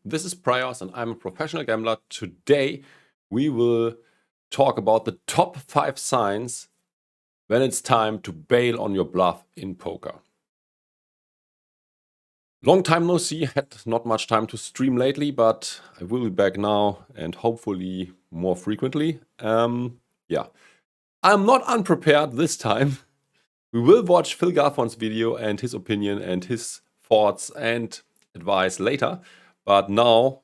This is Praios and I'm a professional gambler. Today we will talk about the top 5 signs when it's time to bail on your bluff in poker. Long time no see, had not much time to stream lately, but I will be back now and hopefully more frequently. Yeah, I'm not unprepared this time. We will watch Phil Galfond's video and his opinion and his thoughts and advice later. But now,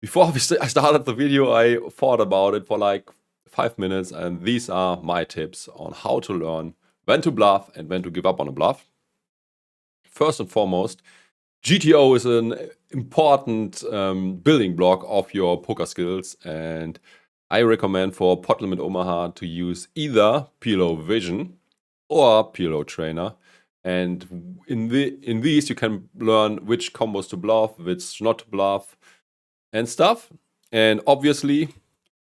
before I started the video, I thought about it for like 5 minutes, and these are my tips on how to learn when to bluff and when to give up on a bluff. First and foremost, GTO is an important building block of your poker skills, and I recommend for Pot Limit Omaha to use either PLO Vision or PLO Trainer. And in these you can learn which combos to bluff, which not to bluff and stuff. And obviously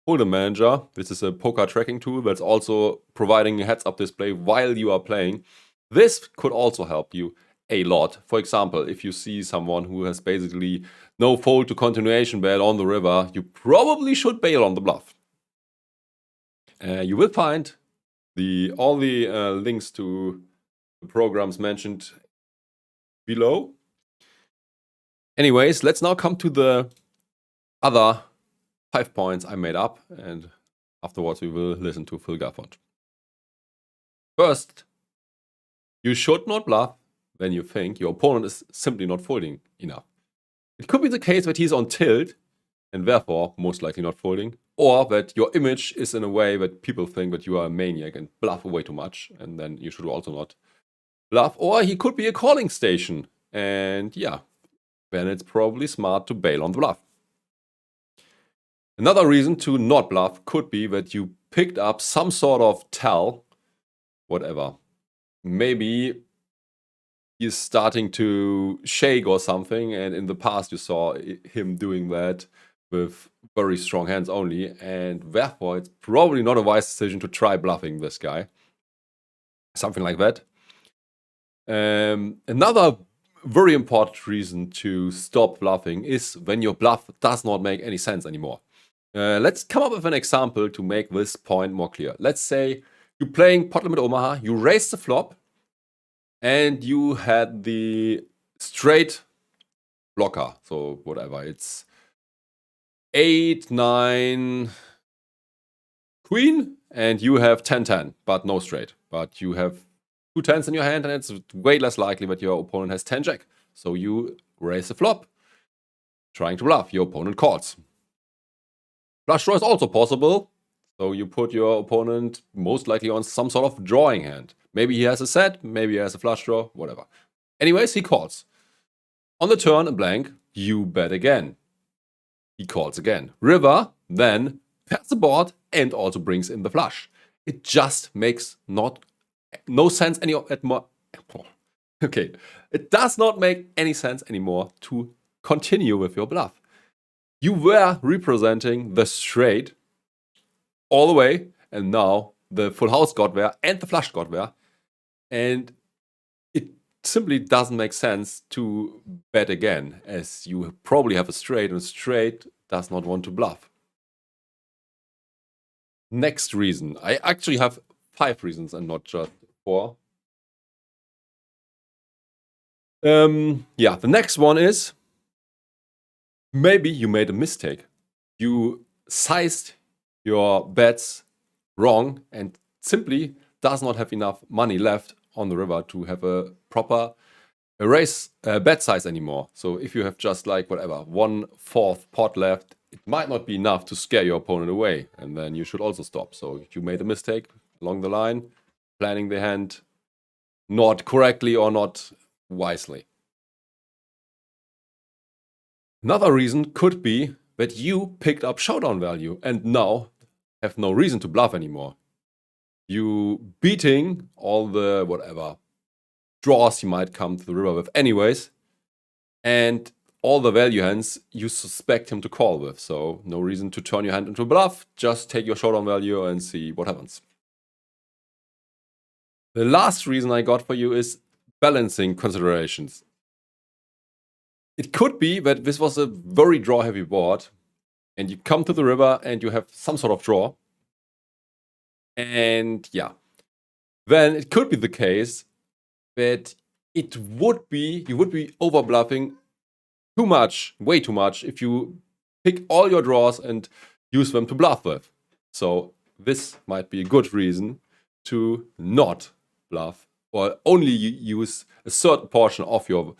Holdem Manager, which is a poker tracking tool that's also providing a heads up display while you are playing. This could also help you a lot. For example, if you see someone who has basically no fold to continuation bet on the river, you probably should bail on the bluff. You will find all the links to the programs mentioned below. Anyways, let's now come to the other 5 points I made up, and afterwards we will listen to Phil Galfond. First, you should not bluff when you think your opponent is simply not folding enough. It could be the case that he's on tilt and therefore most likely not folding, or that your image is in a way that people think that you are a maniac and bluff way too much, and then you should also not bluff. Or he could be a calling station, and yeah, then it's probably smart to bail on the bluff. Another reason to not bluff could be that you picked up some sort of tell, whatever. Maybe he's starting to shake or something, and in the past you saw him doing that with very strong hands only, and therefore it's probably not a wise decision to try bluffing this guy. Something like that. Another very important reason to stop bluffing is when your bluff does not make any sense anymore. Let's come up with an example to make this point more clear. Let's say you're playing Pot Limit Omaha, you raise the flop, and you had the straight blocker. So whatever, it's 8, 9, queen, and you have 10, 10, but no straight. But you have 2 10s in your hand, and it's way less likely that your opponent has 10 jack. So you raise the flop, trying to bluff. Your opponent calls. Flush draw is also possible, so you put your opponent most likely on some sort of drawing hand. Maybe he has a set, maybe he has a flush draw, whatever. Anyways, he calls. On the turn, a blank, you bet again. He calls again. River then pairs the board and also brings in the flush. It just makes no sense anymore. Okay, it does not make any sense anymore to continue with your bluff. You were representing the straight all the way, and now the full house got there and the flush got there, and it simply doesn't make sense to bet again, as you probably have a straight, and a straight does not want to bluff. Next reason. I actually have 5 reasons and not just 4. Yeah, the next one is maybe you made a mistake. You sized your bets wrong and simply does not have enough money left on the river to have a proper bet size anymore. So if you have just like whatever 1/4 pot left, it might not be enough to scare your opponent away, and then you should also stop. So you made a mistake along the line, planning the hand not correctly or not wisely. Another reason could be that you picked up showdown value and now have no reason to bluff anymore. You beating all the whatever draws he might come to the river with anyways, and all the value hands you suspect him to call with. So no reason to turn your hand into a bluff, just take your showdown value and see what happens. The last reason I got for you is balancing considerations. it could be that this was a very draw-heavy board, and you come to the river and you have some sort of draw. And yeah, then it could be the case that you would be over bluffing too much, way too much, if you pick all your draws and use them to bluff with. So this might be a good reason to not bluff, or only use a certain portion of your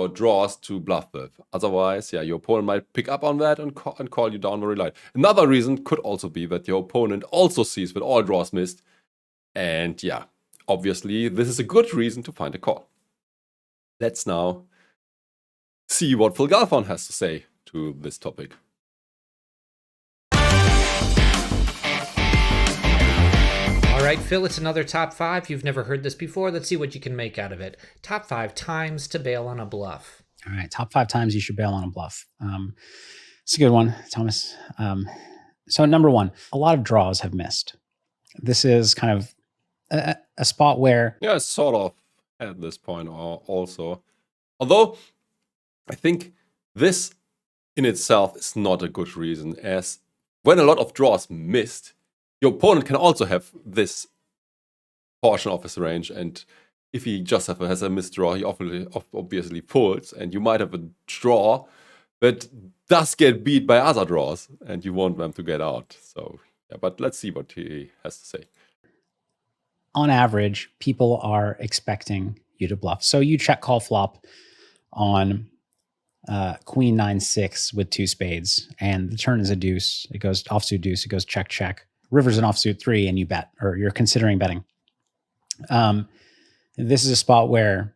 draws to bluff with. Otherwise, yeah, your opponent might pick up on that and call you down very light. Another reason could also be that your opponent also sees that all draws missed, and yeah, obviously this is a good reason to find a call. Let's now see what Phil Galfond has to say to this topic. All right, Phil, it's another top 5. You've never heard this before. Let's see what you can make out of it. Top 5 times to bail on a bluff. All right, top 5 times you should bail on a bluff. It's a good one, Thomas. So number 1, a lot of draws have missed. This is kind of a spot where... Yeah, sort of at this point also. Although, I think this in itself is not a good reason, as when a lot of draws missed, your opponent can also have this portion of his range, and if he just has a missed draw, he obviously folds, and you might have a draw that does get beat by other draws, and you want them to get out. So, yeah, but let's see what he has to say. On average, people are expecting you to bluff. So you check call flop on queen 9-6 with 2 spades, and the turn is a deuce. It goes offsuit deuce. It goes check check. River's an offsuit 3, and you bet, or you're considering betting. This is a spot where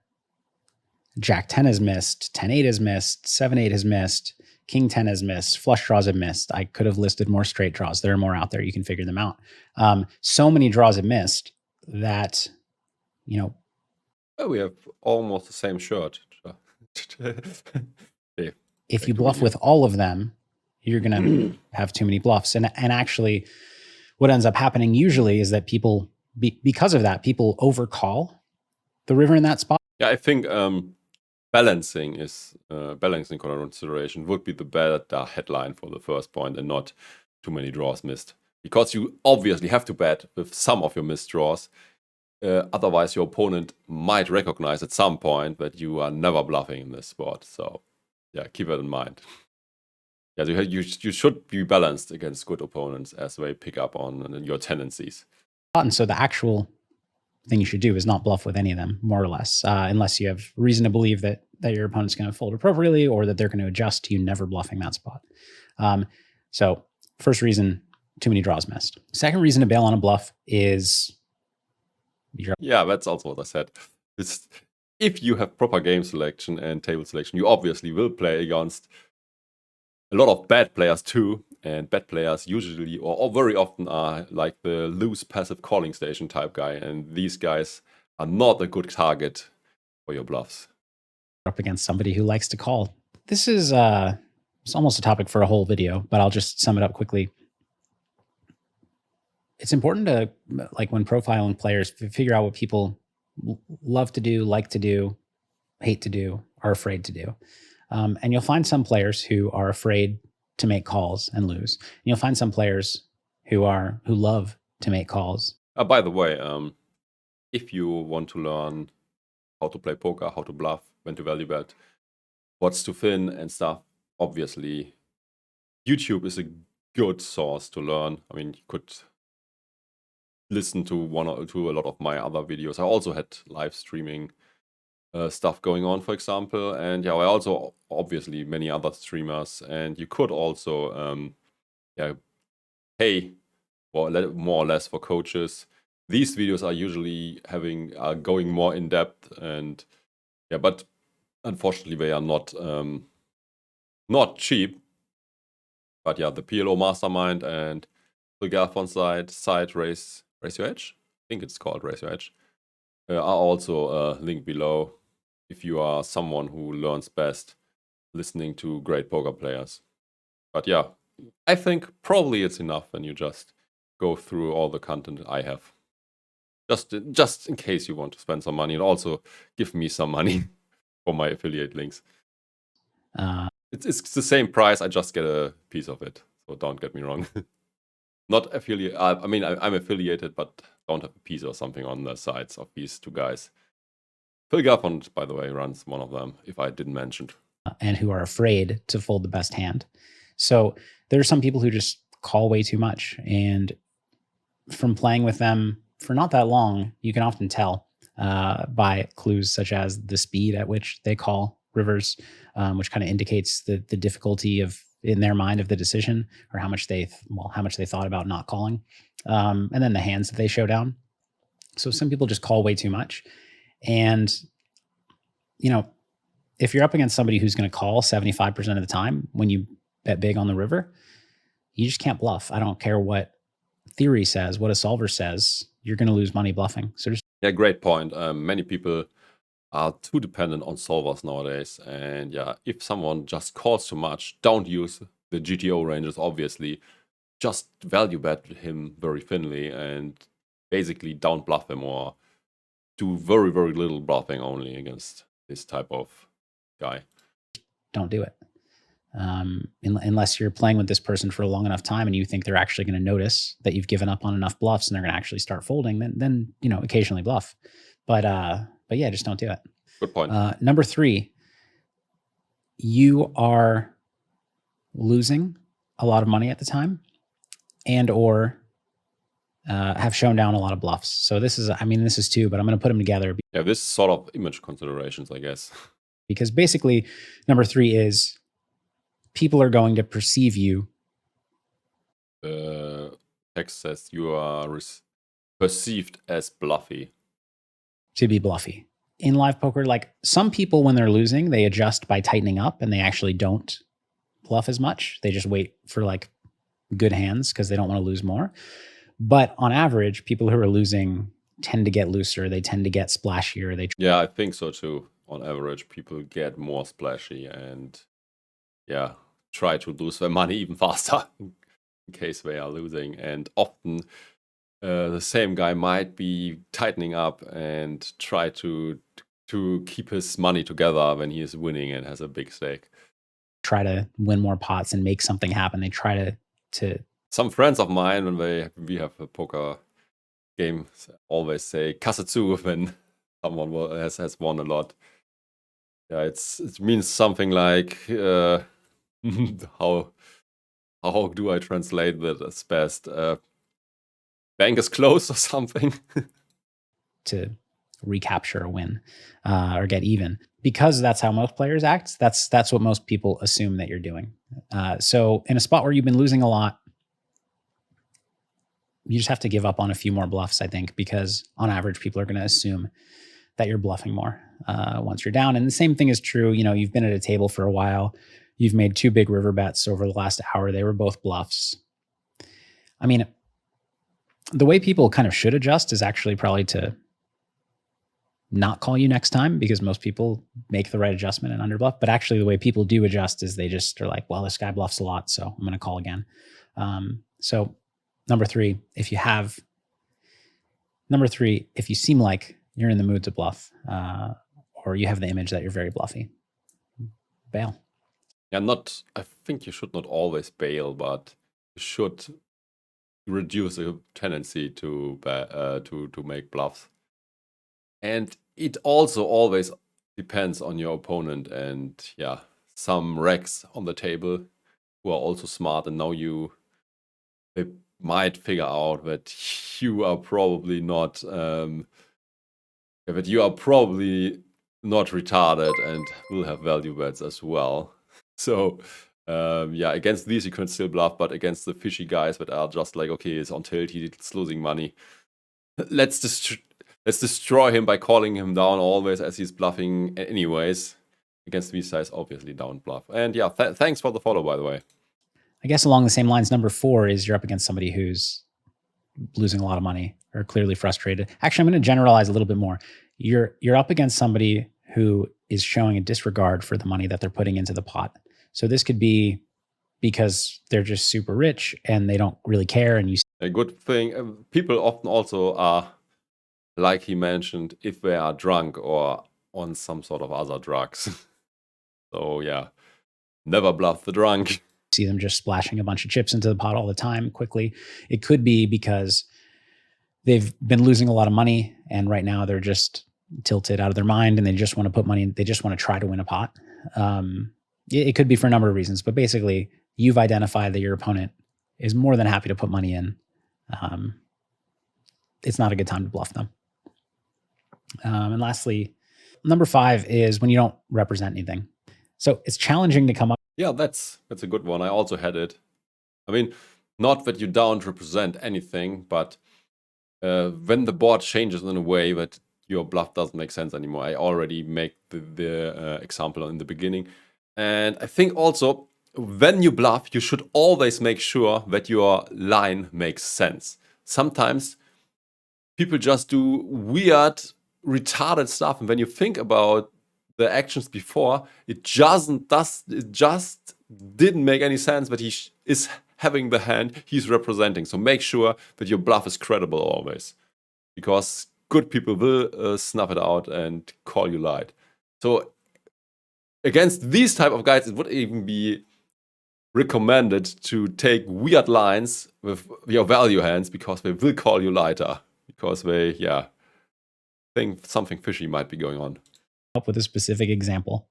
Jack 10 has missed, 10-8 has missed, 7-8 has missed, King 10 has missed, flush draws have missed. I could have listed more straight draws. There are more out there. You can figure them out. So many draws have missed that, you know. Oh, we have almost the same shirt. Yeah. If you bluff with all of them, you're going to have too many bluffs. And actually, what ends up happening usually is that people, because of that, people overcall the river in that spot. Yeah, I think balancing consideration would be the better headline for the first point, and not too many draws missed. Because you obviously have to bet with some of your missed draws. Otherwise, your opponent might recognize at some point that you are never bluffing in this spot. So, yeah, keep that in mind. Yeah, you should be balanced against good opponents as they pick up on your tendencies. And so the actual thing you should do is not bluff with any of them, more or less, unless you have reason to believe that your opponent's going to fold appropriately, or that they're going to adjust to you never bluffing that spot. So first reason, too many draws missed. Second reason to bail on a bluff is... Yeah, that's also what I said. If you have proper game selection and table selection, you obviously will play against a lot of bad players too. And bad players usually, or very often, are like the loose passive calling station type guy. And these guys are not a good target for your bluffs. Up against somebody who likes to call. This is it's almost a topic for a whole video, but I'll just sum it up quickly. It's important to, like, when profiling players, figure out what people love to do, like to do, hate to do, are afraid to do. And you'll find some players who are afraid to make calls and lose. And you'll find some players who love to make calls. By the way, if you want to learn how to play poker, how to bluff, when to value bet, what's to thin and stuff, obviously YouTube is a good source to learn. I mean, you could listen to a lot of my other videos. I also had live streaming stuff going on, for example, and yeah, I also obviously many other streamers, and you could also pay more or less for coaches. These videos are usually going more in depth, and yeah, but unfortunately they are not cheap. But yeah, the PLO Mastermind and the Galfond site Raise Your Edge, I think it's called Raise Your Edge, are also linked below if you are someone who learns best listening to great poker players. But yeah, I think probably it's enough when you just go through all the content I have. Just in case you want to spend some money, and also give me some money for my affiliate links. It's the same price. I just get a piece of it. So don't get me wrong. Not affiliate. I mean, I'm affiliated, but don't have a piece or something on the sides of these two guys. Phil Galfond, by the way, runs one of them, if I didn't mention. And who are afraid to fold the best hand. So there are some people who just call way too much. And from playing with them for not that long, you can often tell by clues such as the speed at which they call rivers, which kind of indicates the difficulty of, in their mind, of the decision, or how much they thought about not calling, and then the hands that they show down. So some people just call way too much. And, you know, if you're up against somebody who's going to call 75% of the time when you bet big on the river, you just can't bluff. I don't care what theory says, what a solver says, you're going to lose money bluffing. So just yeah, great point. Many people are too dependent on solvers nowadays. And yeah, if someone just calls too much, don't use the GTO ranges, obviously. Just value bet him very thinly and basically don't bluff him, or do very, very little bluffing only against this type of guy. Don't do it. Unless you're playing with this person for a long enough time and you think they're actually going to notice that you've given up on enough bluffs and they're going to actually start folding, then you know, occasionally bluff. But yeah, just don't do it. Good point. Number 3, you are losing a lot of money at the time, and or have shown down a lot of bluffs. So this is 2, but I'm going to put them together. Yeah, this sort of image considerations, I guess. Because basically, number 3 is people are going to perceive you. Text says you are perceived as bluffy. To be bluffy. In live poker, like some people, when they're losing, they adjust by tightening up and they actually don't bluff as much. They just wait for like good hands because they don't want to lose more. But on average, people who are losing tend to get looser. They tend to get splashier. Yeah, I think so too. On average, people get more splashy and yeah, try to lose their money even faster in case they are losing. And often the same guy might be tightening up and try to keep his money together when he is winning and has a big stake. Try to win more pots and make something happen. They try to Some friends of mine, when we have a poker game, always say "kasatsu" when someone has won a lot. Yeah, it means something like how do I translate that as best? Bank is closed or something. to recapture a win or get even, because that's how most players act. That's what most people assume that you're doing. So in a spot where you've been losing a lot, you just have to give up on a few more bluffs, I think, because on average, people are going to assume that you're bluffing more once you're down. And the same thing is true. You know, you've been at a table for a while. You've made 2 big river bets over the last hour. They were both bluffs. I mean, the way people kind of should adjust is actually probably to not call you next time, because most people make the right adjustment and underbluff. But actually the way people do adjust is they just are like, well, this guy bluffs a lot, so I'm going to call again. So number 3, if you seem like you're in the mood to bluff, or you have the image that you're very bluffy, bail. Yeah, I think you should not always bail, but you should reduce a tendency to make bluffs. And it also always depends on your opponent. And yeah, some racks on the table who are also smart and know you, they might figure out that you are probably not retarded and will have value bets as well. So yeah, against these you can still bluff, but against the fishy guys that are just like, okay, it's on tilt, he's losing money, let's destroy him by calling him down always as he's bluffing anyways. Against these guys, obviously don't bluff. And yeah, thanks for the follow, by the way. I guess along the same lines, number 4 is you're up against somebody who's losing a lot of money or clearly frustrated. Actually, I'm going to generalize a little bit more. You're up against somebody who is showing a disregard for the money that they're putting into the pot. So this could be because they're just super rich and they don't really care. And a good thing, people often also are like he mentioned, if they are drunk or on some sort of other drugs. So yeah, never bluff the drunk. See them just splashing a bunch of chips into the pot all the time quickly. It could be because they've been losing a lot of money and right now they're just tilted out of their mind and they just want to put money in, they just want to try to win a pot. It could be for a number of reasons, but basically you've identified that your opponent is more than happy to put money in. It's not a good time to bluff them. And lastly, number 5 is when you don't represent anything. So it's challenging to come up. Yeah, that's a good one. I also had it. I mean, not that you don't represent anything, but when the board changes in a way that your bluff doesn't make sense anymore. I already make the example in the beginning. And I think also when you bluff, you should always make sure that your line makes sense. Sometimes people just do weird, retarded stuff. And when you think about the actions before, it just didn't make any sense that he is having the hand he's representing. So make sure that your bluff is credible always, because good people will snuff it out and call you lied. So against these type of guys, it would even be recommended to take weird lines with your value hands, because they will call you lighter, because they think something fishy might be going on. Up with a specific example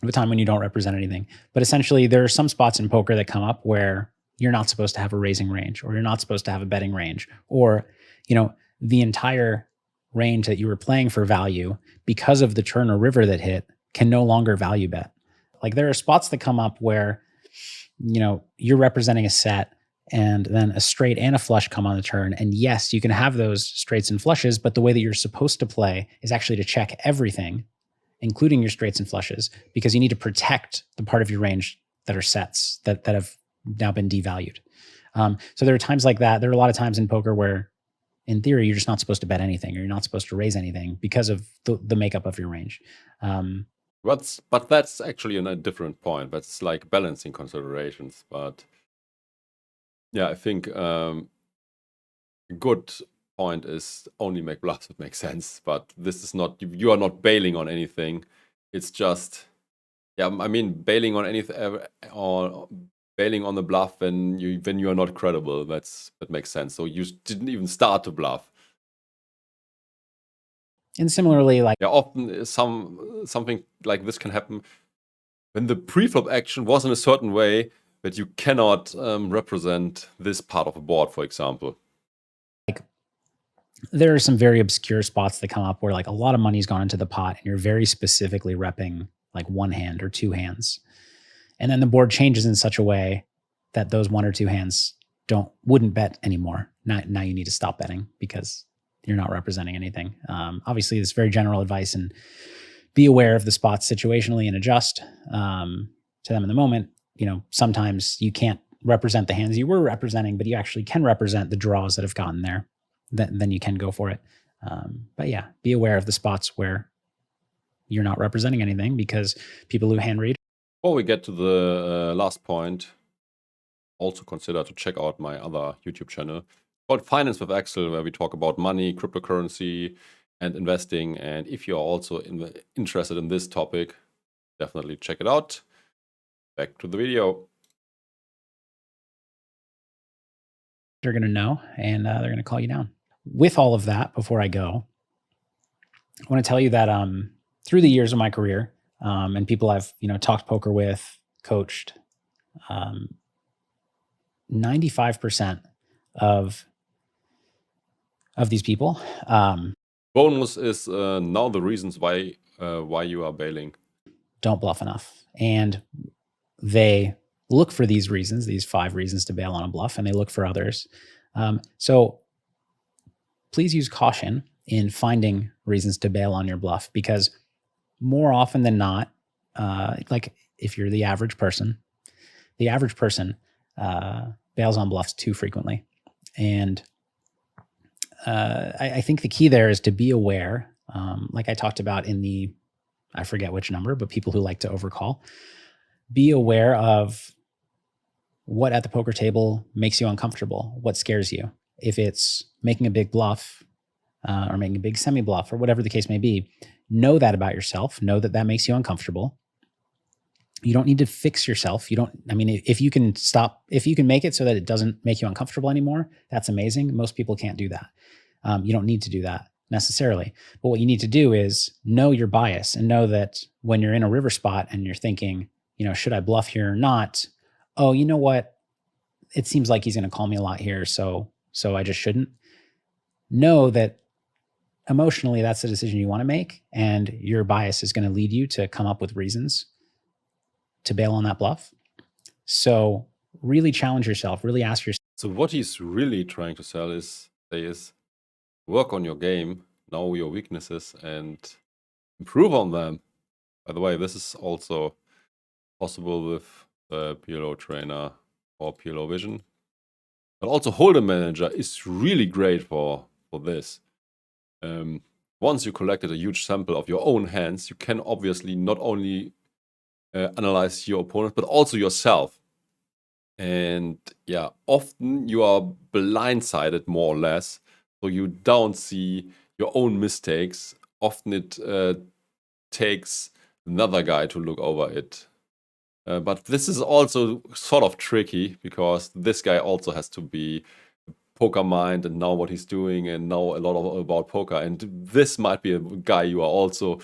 of a time when you don't represent anything. But essentially there are some spots in poker that come up where you're not supposed to have a raising range, or you're not supposed to have a betting range, or, you know, the entire range that you were playing for value because of the turn or river that hit can no longer value bet. Like there are spots that come up where, you know, you're representing a set and then a straight and a flush come on the turn. And yes, you can have those straights and flushes, but the way that you're supposed to play is actually to check everything, including your straights and flushes, because you need to protect the part of your range that are sets that have now been devalued. So there are times like that. There are a lot of times in poker where in theory, you're just not supposed to bet anything, or you're not supposed to raise anything because of the makeup of your range. But that's actually a different point. That's like balancing considerations. But yeah, I think a good point is only make bluffs that make sense. But this is not, you are not bailing on anything. It's just, yeah, I mean, bailing on anything or bailing on the bluff when you are not credible. That makes sense. So you didn't even start to bluff. And similarly, like often something like this can happen when the pre-flop action was in a certain way that you cannot represent this part of a board, for example. Like there are some very obscure spots that come up where like a lot of money's gone into the pot and you're very specifically repping like one hand or two hands. And then the board changes in such a way that those one or two hands wouldn't bet anymore. Now you need to stop betting because you're not representing anything. Obviously, this is very general advice, and be aware of the spots situationally and adjust to them in the moment. You know, sometimes you can't represent the hands you were representing, but you actually can represent the draws that have gotten there. Then you can go for it. But yeah, be aware of the spots where you're not representing anything, because people who hand read. Before we get to the last point, also consider to check out my other YouTube channel called Finance with Axel, where we talk about money, cryptocurrency, and investing. And if you're also interested in this topic, definitely check it out. Back to the video. They're going to know, and they're going to call you down. With all of that, before I go, I want to tell you that through the years of my career, and people I've talked poker with, coached, 95% of these people. Bonus is now the reasons why you are bailing. Don't bluff enough, and they look for these reasons, these 5 reasons to bail on a bluff, and they look for others. So please use caution in finding reasons to bail on your bluff, because more often than not, like if you're the average person bails on bluffs too frequently. And I think the key there is to be aware, like I talked about in I forget which number, but people who like to overcall, be aware of what at the poker table makes you uncomfortable, what scares you. If it's making a big bluff, or making a big semi bluff or whatever the case may be. Know that about yourself. Know that that makes you uncomfortable. You don't need to fix yourself. You don't, I mean, if you can make it so that it doesn't make you uncomfortable anymore, that's amazing. Most people can't do that. You don't need to do that necessarily. But what you need to do is know your bias and know that when you're in a river spot and you're thinking, should I bluff here or not? Oh, you know what? It seems like he's going to call me a lot here. So I just shouldn't. Know that emotionally, that's the decision you want to make. And your bias is going to lead you to come up with reasons to bail on that bluff. So really challenge yourself, really ask yourself. So what he's really trying to say is work on your game, know your weaknesses, and improve on them. By the way, this is also possible with the PLO Trainer or PLO Vision. But also Holdem Manager is really great for this. Once you collected a huge sample of your own hands, you can obviously not only analyze your opponent, but also yourself. And yeah, often you are blindsided more or less, so you don't see your own mistakes. Often it takes another guy to look over it. But this is also sort of tricky because this guy also has to be poker mind and know what he's doing and know a lot about poker. And this might be a guy you are also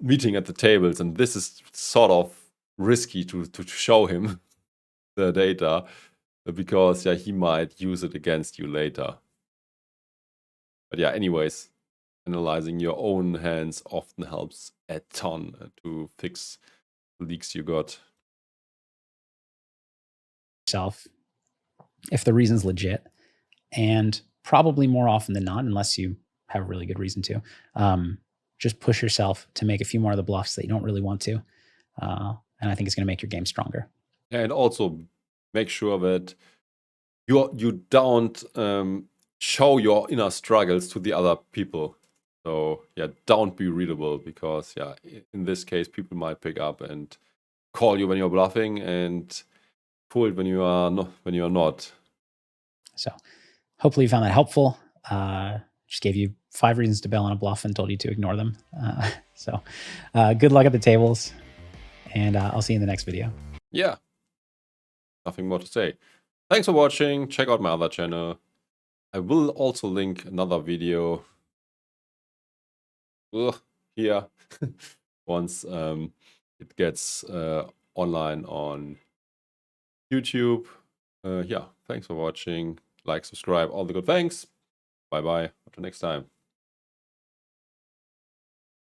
meeting at the tables, and this is sort of risky to show him the data because he might use it against you later. But yeah, anyways, analyzing your own hands often helps a ton to fix the leaks you got. Yourself, if the reason's legit, and probably more often than not, unless you have a really good reason to, just push yourself to make a few more of the bluffs that you don't really want to. And I think it's going to make your game stronger. And also make sure that you don't show your inner struggles to the other people. So yeah, don't be readable because in this case, people might pick up and call you when you're bluffing and fold when you are not. So hopefully you found that helpful. Just gave you 5 reasons to bail on a bluff and told you to ignore them. So good luck at the tables, and I'll see you in the next video. Yeah, nothing more to say. Thanks for watching. Check out my other channel. I will also link another video here once it gets online on YouTube. Yeah, thanks for watching. Like, subscribe, all the good things. Bye-bye. Until next time.